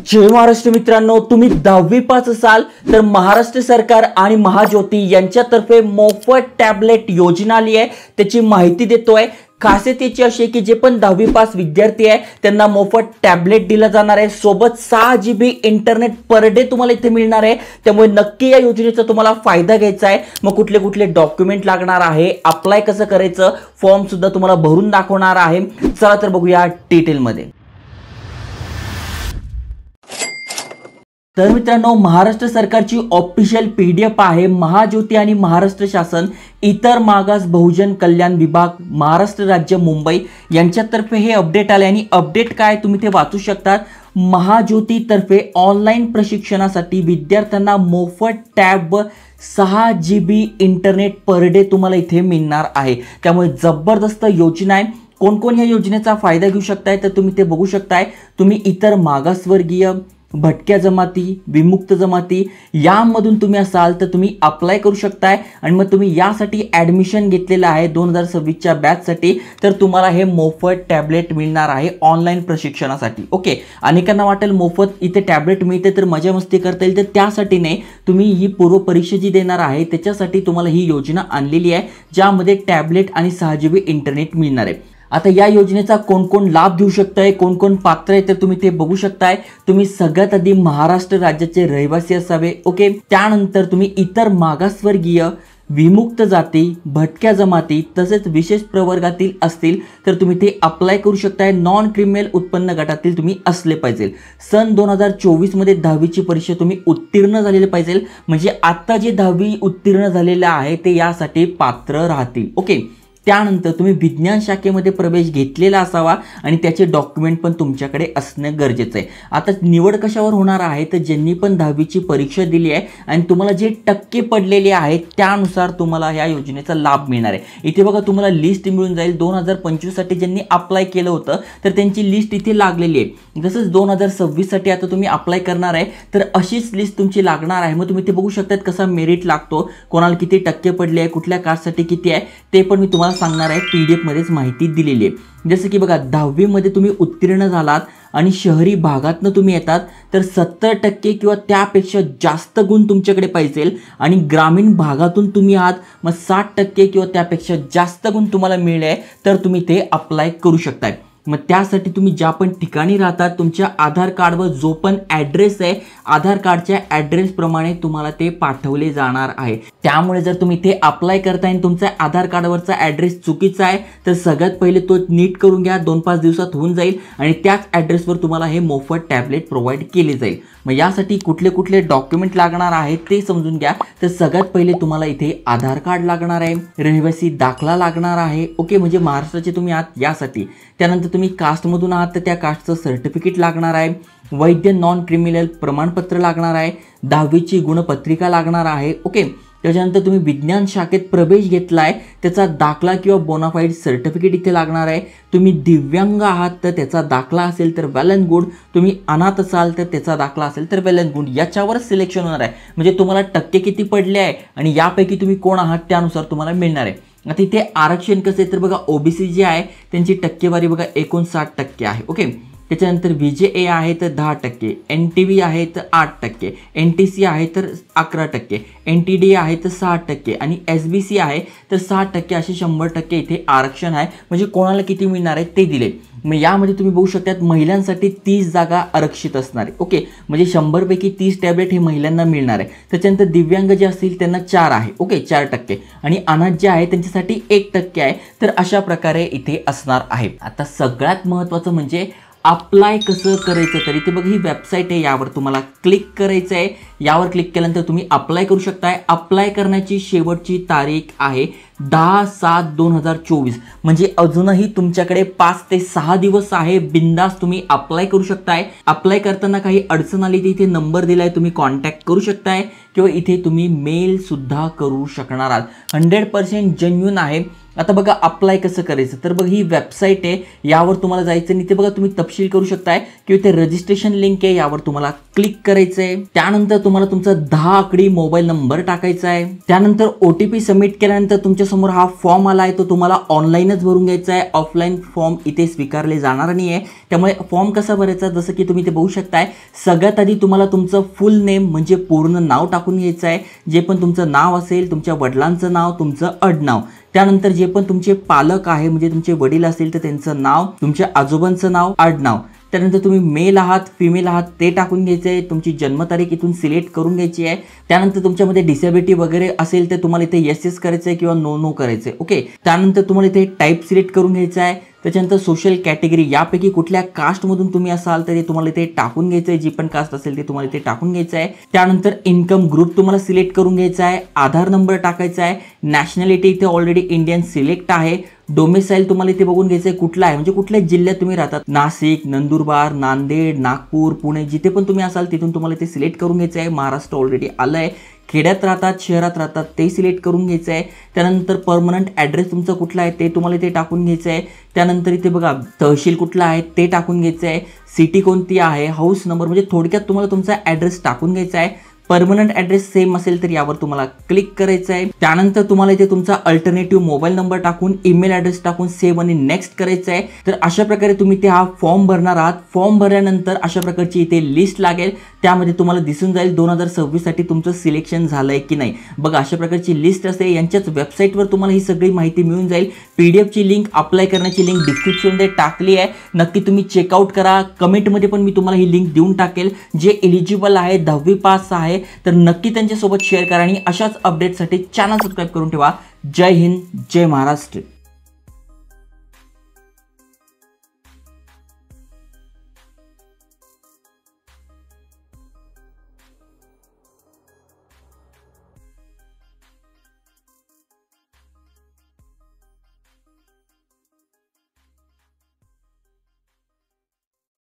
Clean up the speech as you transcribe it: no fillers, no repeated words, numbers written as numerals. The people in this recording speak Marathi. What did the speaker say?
जय महाराष्ट्र मित्रांनो, तुम्ही 10वी पास असाल तर महाराष्ट्र सरकार आणि महाज्योती यांच्यातर्फे मोफत टॅबलेट योजना आली आहे। त्याची माहिती देतोय। खासियत याची अशी की जे पण 10वी पास विद्यार्थी आहे त्यांना मोफत टॅबलेट दिला जाणार आहे। सोबत 6 GB इंटरनेट पर डे तुम्हाला इथे मिळणार आहे। त्यामुळे नक्की या योजनेचा तुम्हाला फायदा घ्यायचा आहे। मग कुठले कुठले डॉक्युमेंट लागणार आहे, अप्लाय कसं करायचं, फॉर्म सुद्धा तुम्हाला भरून दाखवणार आहे। चला तर बघूया डिटेल मध्ये। तर मित्रांनो, महाराष्ट्र सरकारची ऑफिशियल PDF आहे। महाज्योती आणि महाराष्ट्र शासन इतर मागास बहुजन कल्याण विभाग महाराष्ट्र राज्य मुंबई यांच्यातर्फे हे अपडेट आले आणि अपडेट काय तुम्ही ते वाचू शकता। महाज्योती तर्फे ऑनलाईन प्रशिक्षणासाठी विद्यार्थ्यांना मोफत tab 6 GB internet per day तुम्हाला इथे मिळणार आहे। त्यामुळे जबरदस्त योजना आहे। कोण कोण या योजनेचा फायदा घेऊ शकताय तर तुम्ही ते बघू शकताय। तुम्ही इतर मागासवर्गीय, भटक्या जमाती, विमुक्त जमाती यामधून तुम्ही असाल तर तुम्ही अप्लाय करू शकताय आणि मग तुम्ही यासाठी ॲडमिशन घेतलेलं आहे 2026च्या बॅचसाठी, तर तुम्हाला हे मोफत टॅबलेट मिळणार आहे ऑनलाईन प्रशिक्षणासाठी। ओके, अनेकांना वाटेल मोफत इथे टॅबलेट मिळते तर मजा मस्ती करता येईल, तर त्यासाठी नाही, तुम्ही ही पूर्व परीक्षा जी देणार आहे त्याच्यासाठी तुम्हाला ही योजना आणलेली आहे, ज्यामध्ये टॅबलेट आणि 6 GB इंटरनेट मिळणार आहे। आता या योजनेचा कोण कोण लाभ घेऊ शकताय, कोण कोण पात्र आहे तर तुम्ही ते बघू शकताय। तुम्ही सगळ्यात आधी महाराष्ट्र राज्याचे रहिवासी असावे। ओके, त्यानंतर तुम्ही इतर मागासवर्गीय, विमुक्त जाती, भटक्या जमाती तसेच विशेष प्रवर्गातील असतील तर तुम्ही ते अप्लाय करू शकताय। नॉन क्रिमिनल उत्पन्न गटातील तुम्ही असले पाहिजे। सन 2024 मध्ये 10वीची परीक्षा तुम्ही उत्तीर्ण झालेले पाहिजे, म्हणजे आता जे 10वी उत्तीर्ण झालेले आहे ते यासाठी पात्र राहतील। ओके, त्यानंतर तुम्ही विज्ञान शाखेमध्ये प्रवेश घेतलेला असावा आणि त्याचे डॉक्युमेंट पण तुमच्याकडे असणं गरजेचं आहे। आता निवड कशावर होणार आहे तर ज्यांनी पण 10वीची परीक्षा दिली आहे आणि तुम्हाला जे टक्के पडलेले आहेत त्यानुसार तुम्हाला या योजनेचा लाभ मिळणार आहे। इथे बघा तुम्हाला लिस्ट मिळून जाईल। 2025 साठी ज्यांनी अप्लाय केलं होतं तर त्यांची लिस्ट इथे लागलेली आहे। तसंच 2026 साठी आता तुम्ही अप्लाय करणार आहे तर अशीच लिस्ट तुमची लागणार आहे। मग तुम्ही ते बघू शकतात कसा मेरिट लागतो, कोणाला किती टक्के पडले आहे, कुठल्या कास्टसाठी किती आहे ते पण मी तुम्हाला सांगणार आहे। PDF मध्येच माहिती दिलेली आहे। जसं की बघा 10वी मध्ये तुम्ही उत्तीर्ण झालात आणि शहरी भागातनं तुम्ही येतात तर 70% किंवा त्यापेक्षा जास्त गुण तुमच्याकडे पाहिजे आणि ग्रामीण भागातून तुम्ही आहात मग 60% किंवा त्यापेक्षा जास्त गुण तुम्हाला मिळले तर तुम्ही ते अप्लाय करू शकताय। मग त्यासाठी तुम्ही ज्या पण ठिकाणी राहतात तुमच्या आधार कार्डवर जो पण ॲड्रेस आहे आधार कार्डच्या ॲड्रेस प्रमाणे तुम्हाला ते पाठवले जाणार आहे। त्यामुळे जर तुम्ही ते अप्लाय करताय आणि तुमचा आधार कार्डवरचा ॲड्रेस चुकीचा आहे तर सगळ्यात पहिले तो नीट करून घ्या। 2-5 दिवसात होऊन जाईल आणि त्याच ॲड्रेसवर तुम्हाला हे मोफत टॅबलेट प्रोव्हाइड केले जाईल। मग यासाठी कुठले कुठले डॉक्युमेंट लागणार आहेत ते समजून घ्या। तर सगळ्यात पहिले तुम्हाला इथे आधार कार्ड लागणार आहे, रहिवासी दाखला लागणार आहे। ओके, म्हणजे महाराष्ट्राचे तुम्ही आहात यासाठी। त्यानंतर तुम्ही कास्टमधून आहात तर त्या कास्टचं सर्टिफिकेट लागणार आहे, वैध नॉन क्रिमिनल प्रमाणपत्र लागणार आहे, 10वीची गुणपत्रिका लागणार आहे। ओके, त्याच्यानंतर तुम्ही विज्ञान शाखेत प्रवेश घेतलाय त्याचा दाखला किंवा बोनाफाईड सर्टिफिकेट इथे लागणार आहे। तुम्ही दिव्यांग आहात तर त्याचा दाखला असेल तर वेल अँड गुड, तुम्ही अनाथ असाल तर त्याचा दाखला असेल तर वेल अँड गुड, याच्यावरच सिलेक्शन होणार आहे। म्हणजे तुम्हाला टक्के किती पडले आहे आणि यापैकी तुम्ही कोण आहात त्यानुसार तुम्हाला मिळणार आहे। आता इथे आरक्षण कसं आहे तर बघा OBC जे आहे त्यांची टक्केवारी बघा 59% आहे। ओके, त्याच्यानंतर VJA आहे तर 10%, NTV आहे तर 8%, NTC आहे तर 11%, NTD आहे तर 6% आणि SBC आहे तर 6%, असे 100% इथे आरक्षण आहे। म्हणजे कोणाला किती मिळणार आहे ते दिले। मग यामध्ये तुम्ही बघू शकतात महिलांसाठी 30 जागा आरक्षित असणार आहे। ओके, म्हणजे 100 पैकी 30 टॅबलेट हे महिलांना मिळणार आहे। त्याच्यानंतर दिव्यांग जे असतील त्यांना 4 आहे। ओके, 4% आणि अनाथ जे आहे त्यांच्यासाठी 1% आहे। तर अशा प्रकारे इथे असणार आहे। आता सगळ्यात महत्त्वाचं म्हणजे अप्लाय कसं करायचं, तर इथे बघा ही वेबसाईट आहे, यावर तुम्हाला क्लिक करायचं आहे। यावर क्लिक केल्यानंतर तुम्ही अप्लाय करू शकताय। अप्लाय करण्याची शेवटची तारीख आहे 10/7/2024, म्हणजे अजूनही तुमच्याकडे 5 ते 6 दिवस आहे। बिंदास तुम्ही अप्लाय करू शकताय। अप्लाय करताना काही अडचण आली तर इथे नंबर दिलाय, तुम्ही कॉन्टॅक्ट करू शकताय किंवा इथे तुम्ही मेल सुद्धा करू शकणार आहात। 100% जेन्युइन आहे। आता बघा अप्लाय कसं करायचं, तर बघा ही वेबसाईट आहे, यावर तुम्हाला जायचं आणि इथे बघा तुम्ही तपशील करू शकताय किंवा इथे रजिस्ट्रेशन लिंक आहे, यावर तुम्हाला क्लिक करायचं आहे। त्यानंतर तुम्हाला तुमचा 10 आकडी मोबाईल नंबर टाकायचा आहे। त्यानंतर OTP सबमिट केल्यानंतर तुमच्या तुमच्यासमोर हा फॉर्म आला आहे तो तुम्हाला ऑनलाईनच भरून घ्यायचा आहे. ऑफलाईन फॉर्म इथे स्वीकारले जाणार नाही आहे. त्यामुळे फॉर्म कसा भरायचा जसं की तुम्ही ते बघू शकताय. सगळ्यात आधी तुम्हाला तुमचं फुल नेम म्हणजे पूर्ण नाव टाकून घ्यायचं आहे. जे पण तुमचं नाव असेल, तुमच्या वडिलांचं नाव, तुमचं आडनाव, त्यानंतर जे पण तुमचे पालक आहे म्हणजे तुमचे वडील असतील तर त्यांचं नाव, तुमच्या आजोबांचं नाव, आडनाव, त्यानंतर तुम्ही मेल आहात फिमेल आहात ते टाकून घ्यायचे आहे. तुमची जन्मतारीख इथून सिलेक्ट करून घ्यायची आहे. त्यानंतर तुमच्यामध्ये डिसेबिलिटी वगैरे असेल तर तुम्हाला इथे येस येस करायचं आहे किंवा नो नो करायचं आहे. ओके, त्यानंतर तुम्हाला इथे टाईप सिलेक्ट करून घ्यायचं आहे. त्याच्यानंतर सोशल कॅटेगरी यापैकी कुठल्या कास्टमधून तुम्ही असाल तर तुम्हाला इथे टाकून घ्यायचं आहे. जी पण कास्ट असेल ते तुम्हाला इथे टाकून घ्यायचं आहे. त्यानंतर इन्कम ग्रुप तुम्हाला सिलेक्ट करून घ्यायचा आहे. आधार नंबर टाकायचा आहे. नॅशनॅलिटी इथे ऑलरेडी इंडियन सिलेक्ट आहे. डोमिसाईल तुम्हाला इथे बघून घ्यायचं आहे कुठला आहे म्हणजे कुठल्या जिल्ह्यात तुम्ही राहतात. नाशिक, नंदुरबार, नांदेड, नागपूर, पुणे, जिथे पण तुम्ही असाल तिथून तुम्हाला इथे सिलेक्ट करून घ्यायचं आहे. महाराष्ट्र ऑलरेडी आलं आहे. खेड्यात राहतात, शहरात राहतात ते सिलेक्ट करून घ्यायचं आहे. त्यानंतर परमनंट ॲड्रेस तुमचा कुठला आहे ते तुम्हाला इथे टाकून घ्यायचं आहे. त्यानंतर इथे बघा तहसील कुठला आहे ते टाकून घ्यायचं आहे. सिटी कोणती आहे, हाऊस नंबर, म्हणजे थोडक्यात तुम्हाला तुमचा ॲड्रेस टाकून घ्यायचा आहे. परमनंट ॲड्रेस सेम असेल तर यावर तुम्हाला क्लिक करायचं आहे. त्यानंतर तुम्हाला इथे तुमचा अल्टरनेटिव्ह मोबाईल नंबर टाकून ईमेल ॲड्रेस टाकून सेव्ह आणि नेक्स्ट करायचं आहे. तर अशा प्रकारे तुम्ही ते हा फॉर्म भरणार आहात. फॉर्म भरल्यानंतर अशा प्रकारची इथे लिस्ट लागेल. त्यामध्ये तुम्हाला दिसून जाईल 2026 साठी तुमचं सिलेक्शन झालंय की नाही. बघा अशा प्रकारची लिस्ट असते. यांच्याच वेबसाईटवर तुम्हाला ही सगळी माहिती मिळून जाईल. पीडीएफची लिंक, अप्लाय करण्याची लिंक डिस्क्रिप्शनमध्ये टाकली आहे. नक्की तुम्ही चेकआउट करा. कमेंटमध्ये पण मी तुम्हाला ही लिंक देऊन टाकेल. जे एलिजिबल आहे 10वी पास आहे तर नक्की त्यांच्यासोबत शेअर करा आणि अशाच अपडेटसाठी चॅनल सबस्क्राईब करून ठेवा. जय हिंद, जय महाराष्ट्र.